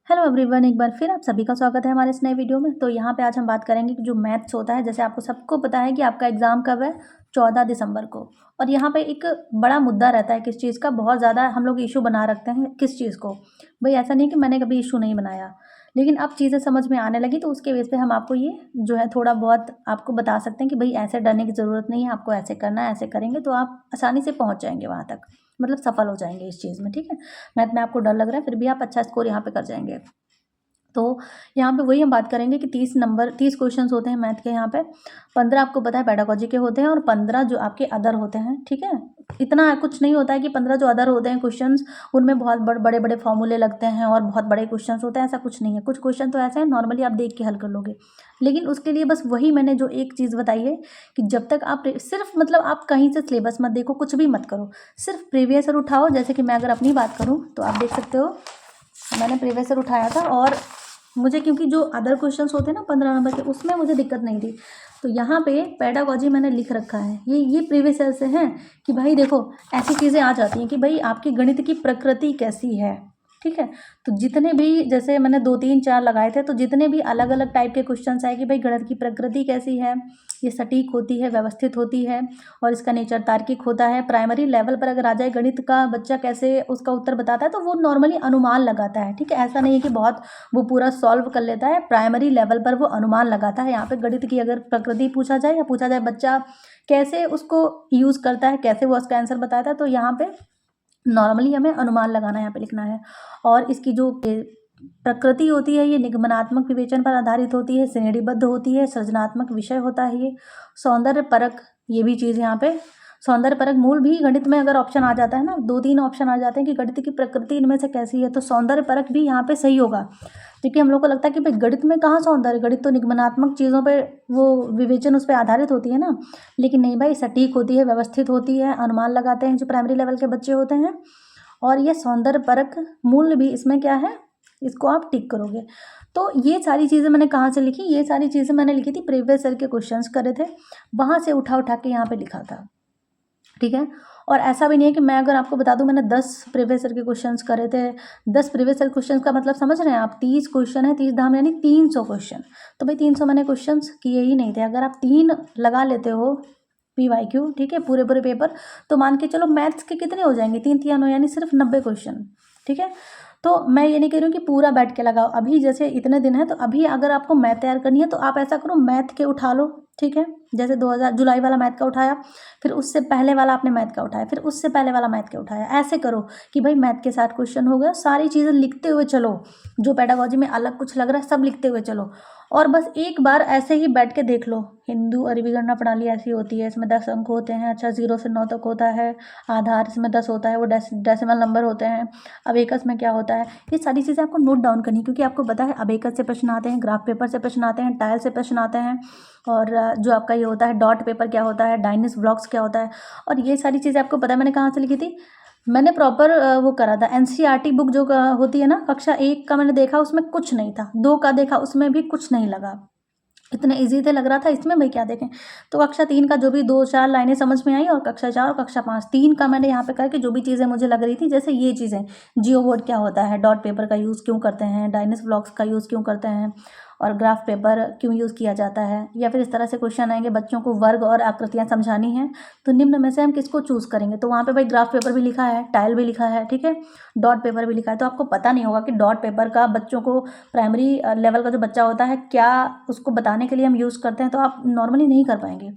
Hello everyone, एक बार फिर आप सभी का स्वागत है हमारे इस नए वीडियो में। तो यहाँ पे आज हम बात करेंगे कि जो मैथ्स होता है, जैसे आपको सबको पता है कि आपका एग्ज़ाम कब है, 14 दिसंबर को। और यहाँ पे एक बड़ा मुद्दा रहता है किस चीज़ का, बहुत ज़्यादा हम लोग इशू बना रखते हैं किस चीज़ को। भाई ऐसा नहीं कि मैंने कभी इशू नहीं बनाया, लेकिन अब चीज़ें समझ में आने लगी तो उसके बेस पे हम आपको ये जो है थोड़ा बहुत आपको बता सकते हैं कि भाई ऐसे डरने की ज़रूरत नहीं है, आपको ऐसे करना है, ऐसे करेंगे तो आप आसानी से पहुँच जाएंगे वहाँ तक, मतलब सफल हो जाएंगे इस चीज़ में। ठीक है, मैथ में आपको डर लग रहा है फिर भी आप अच्छा स्कोर यहाँ पे कर जाएंगे। तो यहाँ पे वही हम बात करेंगे कि 30 क्वेश्चंस होते हैं मैथ के। यहाँ पे 15 आपको पता है पेडागोजी के होते हैं और 15 जो आपके अदर होते हैं। ठीक है, इतना कुछ नहीं होता है कि 15 जो अदर होते हैं क्वेश्चंस उनमें बहुत बड़े बड़े फॉर्मूले लगते हैं और बहुत बड़े क्वेश्चंस होते हैं, ऐसा कुछ नहीं है। कुछ क्वेश्चन तो ऐसे हैं नॉर्मली आप देख के हल कर लोगे, लेकिन उसके लिए बस वही मैंने जो एक चीज़ बताई है कि जब तक आप सिर्फ मतलब आप कहीं से सिलेबस मत देखो, कुछ भी मत करो, सिर्फ प्रीवियस ईयर उठाओ। जैसे कि मैं अगर अपनी बात करूँ तो आप देख सकते हो मैंने प्रीवियस ईयर उठाया था और मुझे क्योंकि जो अदर क्वेश्चंस होते हैं ना 15 नंबर के, उसमें मुझे दिक्कत नहीं थी। तो यहाँ पे पेडागोजी मैंने लिख रखा है, ये प्रीवियस ईयर से है कि भाई देखो ऐसी चीज़ें आ जाती हैं कि भाई आपकी गणित की प्रकृति कैसी है। ठीक है, तो जितने भी जैसे मैंने 2 3 4 लगाए थे, तो जितने भी अलग अलग टाइप के क्वेश्चंस आए कि भाई गणित की प्रकृति कैसी है, ये सटीक होती है, व्यवस्थित होती है और इसका नेचर तार्किक होता है। प्राइमरी लेवल पर अगर आ जाए गणित का बच्चा कैसे उसका उत्तर बताता है, तो वो नॉर्मली अनुमान लगाता है। ठीक है, ऐसा नहीं है कि बहुत वो पूरा सॉल्व कर लेता है, प्राइमरी लेवल पर वो अनुमान लगाता है। यहाँ पे गणित की अगर प्रकृति पूछा जाए या पूछा जाए बच्चा कैसे उसको यूज़ करता है, कैसे वो उसका आंसर बताता है, तो यहाँ पे नॉर्मली हमें अनुमान लगाना यहाँ पे लिखना है। और इसकी जो प्रकृति होती है ये निगमनात्मक विवेचन पर आधारित होती है, श्रेणीबद्ध होती है, सृजनात्मक विषय होता है ये, सौंदर्य परक, ये भी चीज़ यहाँ पे सौंदर्य परक मूल भी गणित में अगर ऑप्शन आ जाता है ना, 2 3 ऑप्शन आ जाते हैं कि गणित की प्रकृति इनमें से कैसी है, तो सौंदर्य परक भी यहाँ पे सही होगा। क्योंकि हम लोग को लगता है कि भाई गणित में कहाँ सौंदर्य, गणित तो निगमनात्मक चीज़ों पे वो विवेचन उस पर आधारित होती है ना। लेकिन नहीं भाई, सटीक होती है, व्यवस्थित होती है, अनुमान लगाते हैं जो प्राइमरी लेवल के बच्चे होते हैं। और ये सौंदर्य परक मूल्य भी इसमें क्या है, इसको आप टिक करोगे। तो ये सारी चीज़ें मैंने कहाँ से लिखी, ये सारी चीज़ें मैंने लिखी थी प्रीवियस ईयर के क्वेश्चंस करे थे, वहाँ से उठा उठा के यहाँ पे लिखा था। ठीक है, और ऐसा भी नहीं है कि मैं अगर आपको बता दूं मैंने 10 प्रीवियस ईयर के क्वेश्चंस करे थे। 10 प्रीवियस ईयर क्वेश्चंस का मतलब समझ रहे हैं आप, 30 क्वेश्चन है, 30 धाम यानी 300 क्वेश्चन। तो भाई 300 मैंने क्वेश्चंस किए ही नहीं थे। अगर आप 3 लगा लेते हो PYQ, ठीक है, पूरे पूरे पेपर, तो मान के चलो मैथ्स के कितने हो जाएंगे, 3 3 9 यानी सिर्फ 90 क्वेश्चन। ठीक है, तो मैं ये नहीं कह रही हूँ कि पूरा बैठ के लगाओ, अभी जैसे इतने दिन है तो अभी अगर आपको मैथ तैयार करनी है तो आप ऐसा करो, मैथ के उठा लो। ठीक है, जैसे 2000 जुलाई वाला मैथ का उठाया, फिर उससे पहले वाला आपने मैथ का उठाया, फिर उससे पहले वाला मैथ का उठाया, ऐसे करो कि भाई मैथ के 60 क्वेश्चन हो गए, सारी चीज़ें लिखते हुए चलो, जो पेडागोजी में अलग कुछ लग रहा है सब लिखते हुए चलो। और बस एक बार ऐसे ही बैठ के देख लो, हिंदू अरबी गणना प्रणाली ऐसी होती है, इसमें 10 अंक होते हैं। अच्छा, 0 से 9 तक होता है, आधार इसमें 10 होता है, वो डेसिमल नंबर होते हैं। अबेकस में क्या होता है, ये सारी चीज़ें आपको नोट डाउन करनी, क्योंकि आपको पता है अबेकस से प्रश्न आते हैं, ग्राफ पेपर से प्रश्न आते हैं, टाइल से प्रश्न आते हैं, और जो आपका ये होता है डॉट पेपर क्या होता है, डायनेस ब्लॉक्स क्या होता है। और ये सारी चीज़ें आपको पता है मैंने कहाँ से लिखी थी, मैंने प्रॉपर वो करा था। NCERT बुक जो होती है ना, कक्षा 1 का मैंने देखा उसमें कुछ नहीं था, 2 का देखा उसमें भी कुछ नहीं लगा, इतना इजी थे लग रहा था, इसमें भाई क्या देखें। तो कक्षा 3 का जो भी 2 4 लाइनें समझ में आई, और कक्षा 4 और कक्षा 5 3 का मैंने यहाँ पे करके जो भी चीज़ें मुझे लग रही थी, जैसे ये चीज़ें, जियो बोर्ड क्या होता है, डॉट पेपर का यूज़ क्यों करते हैं, डायनेस ब्लॉक्स का यूज़ क्यों करते हैं, और ग्राफ पेपर क्यों यूज़ किया जाता है, या फिर इस तरह से क्वेश्चन आएंगे बच्चों को वर्ग और आकृतियाँ समझानी हैं, तो निम्न में से हम किसको चूज़ करेंगे, तो वहाँ पे भाई ग्राफ पेपर भी लिखा है, टाइल भी लिखा है, ठीक है, डॉट पेपर भी लिखा है। तो आपको पता नहीं होगा कि डॉट पेपर का बच्चों को, प्राइमरी लेवल का जो बच्चा होता है, क्या उसको बताने के लिए हम यूज़ करते हैं, तो आप नॉर्मली नहीं कर पाएंगे।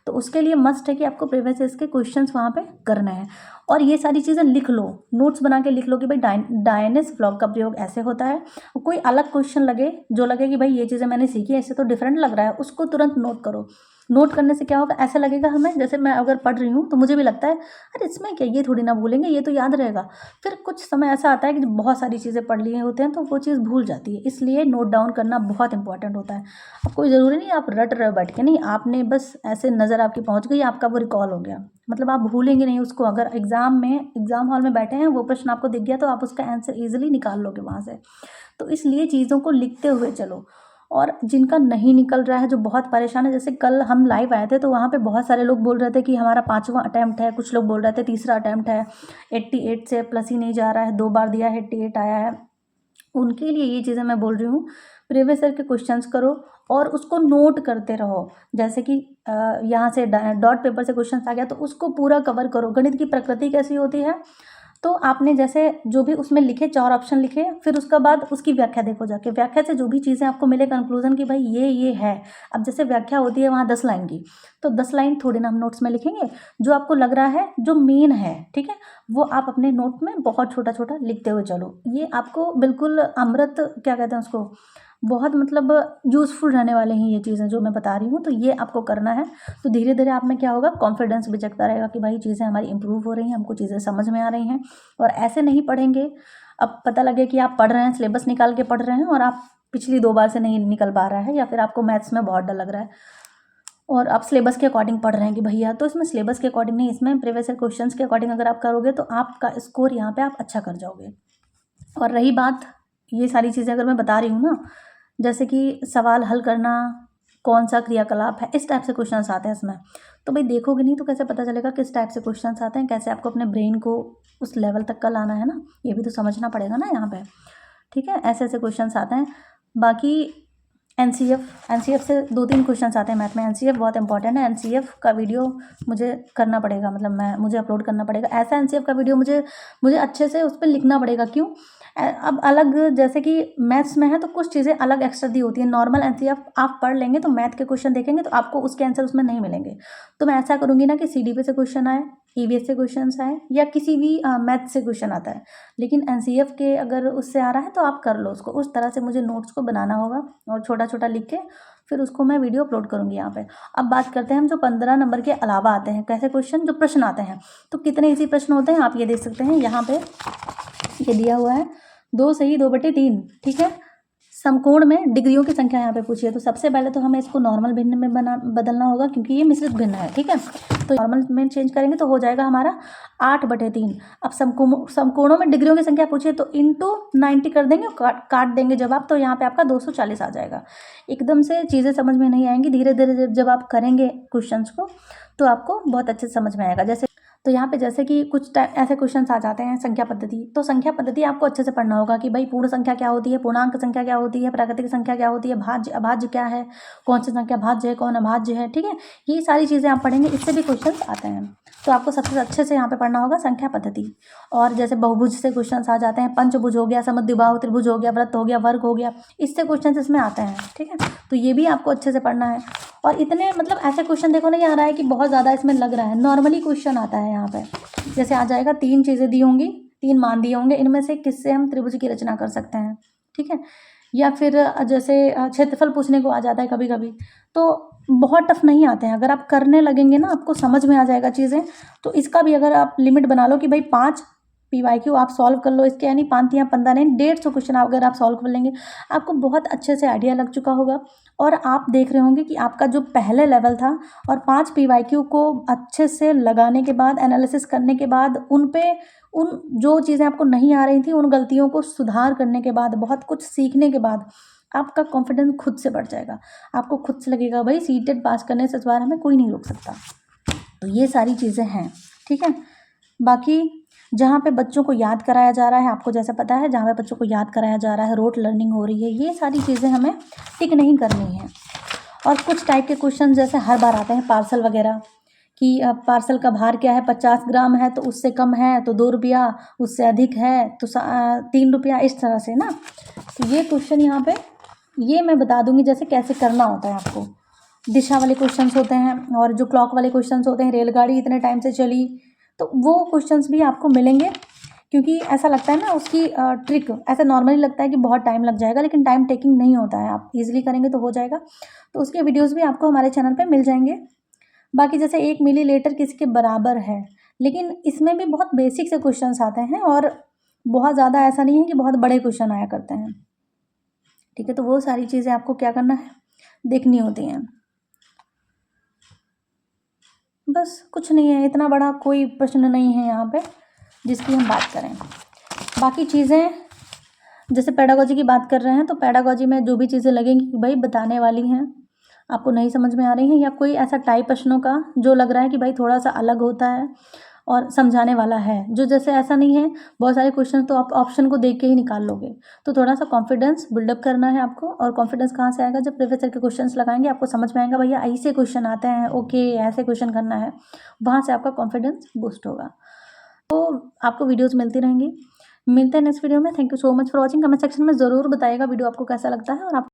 तो उसके लिए मस्ट है कि आपको प्रीवियस ईयर के क्वेश्चंस वहाँ पे करना है, और ये सारी चीज़ें लिख लो, नोट्स बना के लिख लो कि भाई डायनेस ब्लॉक का प्रयोग ऐसे होता है। कोई अलग क्वेश्चन लगे, जो लगे कि भाई ये चीज़ें मैंने सीखी है, इससे तो डिफरेंट लग रहा है, उसको तुरंत नोट करो। नोट करने से क्या होगा, ऐसा लगेगा हमें जैसे मैं अगर पढ़ रही हूँ तो मुझे भी लगता है अरे इसमें क्या, ये थोड़ी ना भूलेंगे, ये तो याद रहेगा। फिर कुछ समय ऐसा आता है कि जब बहुत सारी चीज़ें पढ़ लिए होते हैं तो वो चीज़ भूल जाती है, इसलिए नोट डाउन करना बहुत इंपॉर्टेंट होता है। अब कोई ज़रूरी नहीं आप रट रहे हो बैठ के, नहीं, आपने बस ऐसे नज़र आपकी पहुँच गई, आपका वो रिकॉल हो गया, मतलब आप भूलेंगे नहीं उसको। अगर एग्ज़ाम हॉल में बैठे हैं, वो प्रश्न आपको दिख गया तो आप उसका आंसर ईजिली निकाल लोगे वहाँ से। तो इसलिए चीज़ों को लिखते हुए चलो। और जिनका नहीं निकल रहा है, जो बहुत परेशान है, जैसे कल हम लाइव आए थे तो वहाँ पे बहुत सारे लोग बोल रहे थे कि हमारा 5वां अटैम्प्ट है, कुछ लोग बोल रहे थे तीसरा अटैम्प्ट है, 88 से प्लस ही नहीं जा रहा है, 2 बार दिया है 88 आया है। उनके लिए ये चीज़ें मैं बोल रही हूँ। प्रीवियस ईयर के क्वेश्चंस करो और उसको नोट करते रहो। जैसे कि यहाँ से डॉट पेपर से क्वेश्चंस आ गया तो उसको पूरा कवर करो। गणित की प्रकृति कैसी होती है, तो आपने जैसे जो भी उसमें लिखे 4 ऑप्शन लिखे, फिर उसके बाद उसकी व्याख्या देखो जाके। व्याख्या से जो भी चीज़ें आपको मिले कंक्लूजन कि भाई ये है। अब जैसे व्याख्या होती है वहाँ 10 लाइन की, तो 10 लाइन थोड़ी ना हम नोट्स में लिखेंगे। जो आपको लग रहा है जो मेन है, ठीक है, वो आप अपने नोट में बहुत छोटा छोटा लिखते हुए चलो। ये आपको बिल्कुल अमृत, क्या कहते हैं उसको, बहुत मतलब यूज़फुल रहने वाले हैं ये चीज़ें जो मैं बता रही हूँ। तो ये आपको करना है। तो धीरे धीरे आप में क्या होगा, कॉन्फिडेंस भी जगता रहेगा कि भाई चीज़ें हमारी इंप्रूव हो रही हैं, हमको चीज़ें समझ में आ रही हैं। और ऐसे नहीं पढ़ेंगे, अब पता लगे कि आप पढ़ रहे हैं, सिलेबस निकाल के पढ़ रहे हैं और आप पिछली 2 बार से नहीं निकल पा रहा है, या फिर आपको मैथ्स में बहुत डर लग रहा है और आप सिलेबस के अकॉर्डिंग पढ़ रहे हैं कि भैया, तो इसमें सिलेबस के अकॉर्डिंग नहीं, इसमें प्रीवियस ईयर क्वेश्चंस के अकॉर्डिंग अगर आप करोगे तो आपका स्कोर यहाँ पे आप अच्छा कर जाओगे। और रही बात, ये सारी चीज़ें अगर मैं बता रही हूँ ना, जैसे कि सवाल हल करना, कौन सा क्रियाकलाप है, इस टाइप से क्वेश्चंस आते हैं इसमें। तो भाई देखोगे नहीं तो कैसे पता चलेगा किस टाइप से क्वेश्चंस आते हैं, कैसे आपको अपने ब्रेन को उस लेवल तक का लाना है ना, ये भी तो समझना पड़ेगा ना यहाँ पे। ठीक है, ऐसे ऐसे क्वेश्चंस आते हैं। बाकी एनसीएफ से 2-3 क्वेश्चंस आते हैं मैथ में। एनसीएफ बहुत इंपॉर्टेंट है। एनसीएफ का वीडियो मुझे करना पड़ेगा, मतलब मुझे अपलोड करना पड़ेगा। ऐसा एनसीएफ का वीडियो मुझे अच्छे से उस पर लिखना पड़ेगा। क्यों, अब अलग जैसे कि मैथ्स में है तो कुछ चीज़ें अलग एक्स्ट्रा दी होती है। नॉर्मल एनसीएफ आप पढ़ लेंगे तो मैथ के क्वेश्चन देखेंगे तो आपको उसके आंसर उसमें नहीं मिलेंगे। तो मैं ऐसा करूँगी ना कि सीडीपी से क्वेश्चन आए, ईवीएस से क्वेश्चन आए, या किसी भी मैथ से क्वेश्चन आता है, लेकिन एनसीएफ के अगर उससे आ रहा है तो आप कर लो उसको। उस तरह से मुझे नोट्स को बनाना होगा और छोटा छोटा लिख के फिर उसको मैं वीडियो अपलोड करूँगी यहाँ पे। अब बात करते हैं हम जो 15 नंबर के अलावा आते हैं, कैसे क्वेश्चन, जो प्रश्न आते हैं। तो कितने इजी प्रश्न होते हैं आप ये देख सकते हैं यहाँ पे, ये दिया हुआ है 2 सही 2/3, ठीक है। समकोण में डिग्रियों की संख्या यहाँ पे पूछी है। तो सबसे पहले तो हमें इसको नॉर्मल भिन्न में बदलना होगा, क्योंकि ये मिश्रित भिन्न है, ठीक है। तो नॉर्मल में चेंज करेंगे तो हो जाएगा हमारा 8/3। अब समकोणों में डिग्रियों की संख्या पूछी है तो इंटू 90 कर देंगे, काट देंगे जवाब, तो यहाँ पे आपका 240 आ जाएगा। एकदम से चीज़ें समझ में नहीं आएंगी, धीरे धीरे जब आप करेंगे क्वेश्चन को तो आपको बहुत अच्छे से समझ में आएगा। जैसे तो यहाँ पे जैसे कि कुछ ऐसे क्वेश्चंस आ जाते हैं, संख्या पद्धति। तो संख्या पद्धति आपको अच्छे से पढ़ना होगा कि भाई पूर्ण संख्या क्या होती है, पूर्णांक संख्या क्या होती है, प्राकृतिक संख्या क्या होती है, भाज्य अभाज्य क्या है, कौन सी संख्या भाज्य है, कौन अभाज्य है, ठीक है। ये सारी चीज़ें आप पढ़ेंगे, इससे भी क्वेश्चंस आते हैं। तो आपको सबसे अच्छे से यहाँ पे पढ़ना होगा संख्या पद्धति। और जैसे बहुभुज से क्वेश्चंस आ जाते हैं, पंचभुज हो गया, समद्विबाहु त्रिभुज हो गया, वृत्त हो गया, वर्ग हो गया, इससे क्वेश्चंस इसमें आते हैं, ठीक है। तो ये भी आपको अच्छे से पढ़ना है। और इतने मतलब ऐसे क्वेश्चन देखो नहीं आ रहा है कि बहुत ज़्यादा इसमें लग रहा है, नॉर्मली क्वेश्चन आता है यहाँ पे। जैसे आ जाएगा 3 चीज़ें दी होंगी, 3 मान दिए होंगे, इनमें से किससे हम त्रिभुज की रचना कर सकते हैं, ठीक है। या फिर जैसे क्षेत्रफल पूछने को आ जाता है कभी कभी। तो बहुत टफ नहीं आते हैं, अगर आप करने लगेंगे ना आपको समझ में आ जाएगा चीज़ें। तो इसका भी अगर आप लिमिट बना लो कि भाई 5 PYQ आप सॉल्व कर लो इसके, यानी 5 या 15 नहीं 150 क्वेश्चन अगर आप सॉल्व कर लेंगे, आपको बहुत अच्छे से आइडिया लग चुका होगा। और आप देख रहे होंगे कि आपका जो पहले लेवल था और 5 PYQ को अच्छे से लगाने के बाद, एनालिसिस करने के बाद, उन जो चीज़ें आपको नहीं आ रही थी उन गलतियों को सुधार करने के बाद, बहुत कुछ सीखने के बाद आपका कॉन्फिडेंस खुद से बढ़ जाएगा। आपको खुद से लगेगा भाई सीटेट पास करने से इस बार हमें कोई नहीं रोक सकता। तो ये सारी चीज़ें हैं, ठीक है। बाकी जहाँ पे बच्चों को याद कराया जा रहा है, आपको जैसा पता है, जहाँ पे बच्चों को याद कराया जा रहा है, रोट लर्निंग हो रही है, ये सारी चीज़ें हमें टिक नहीं करनी है। और कुछ टाइप के क्वेश्चन जैसे हर बार आते हैं पार्सल वगैरह, कि पार्सल का भार क्या है, 50 ग्राम है तो उससे कम है तो 2 रुपया, उससे अधिक है तो 3 रुपया, इस तरह से ना। तो ये क्वेश्चन यहाँ पे ये मैं बता दूंगी जैसे कैसे करना होता है आपको। दिशा वाले क्वेश्चंस होते हैं और जो क्लॉक वाले क्वेश्चंस होते हैं, रेलगाड़ी इतने टाइम से चली, तो वो क्वेश्चंस भी आपको मिलेंगे। क्योंकि ऐसा लगता है ना उसकी ट्रिक, ऐसा नॉर्मली लगता है कि बहुत टाइम लग जाएगा, लेकिन टाइम टेकिंग नहीं होता है, आप इजीली करेंगे तो हो जाएगा। तो उसके वीडियोस भी आपको हमारे चैनल पे मिल जाएंगे। बाकी जैसे 1 मिलीलीटर किसके बराबर है, लेकिन इसमें भी बहुत बेसिक से क्वेश्चंस आते हैं और बहुत ज़्यादा ऐसा नहीं है कि बहुत बड़े क्वेश्चन आया करते हैं, ठीक है। तो वो सारी चीज़ें आपको क्या करना है, देखनी होती हैं। बस कुछ नहीं है, इतना बड़ा कोई प्रश्न नहीं है यहाँ पे जिसकी हम बात करें। बाकी चीज़ें जैसे पेडागोजी की बात कर रहे हैं, तो पेडागोजी में जो भी चीज़ें लगेंगी कि भाई बताने वाली हैं, आपको नहीं समझ में आ रही हैं, या कोई ऐसा टाइप प्रश्नों का जो लग रहा है कि भाई थोड़ा सा अलग होता है और समझाने वाला है। जो जैसे ऐसा नहीं है, बहुत सारे क्वेश्चन तो आप ऑप्शन को देख के ही निकाल लोगे। तो थोड़ा-सा कॉन्फिडेंस बिल्डअप करना है आपको, और कॉन्फिडेंस कहाँ से आएगा? जब प्रीवियस ईयर के क्वेश्चंस लगाएँगे, आपको समझ में आएगा भैया ऐसे क्वेश्चन आते हैं, ओके ऐसे क्वेश्चन करना है। वहाँ से आपका कॉन्फिडेंस बूस्ट होगा। तो आपको वीडियोज़ मिलती रहेंगी। मिलते हैं नेक्स्ट वीडियो में। Thank you so much for watching. Comment section में ज़रूर बताइएगा वीडियो आपको कैसा लगता है, और आप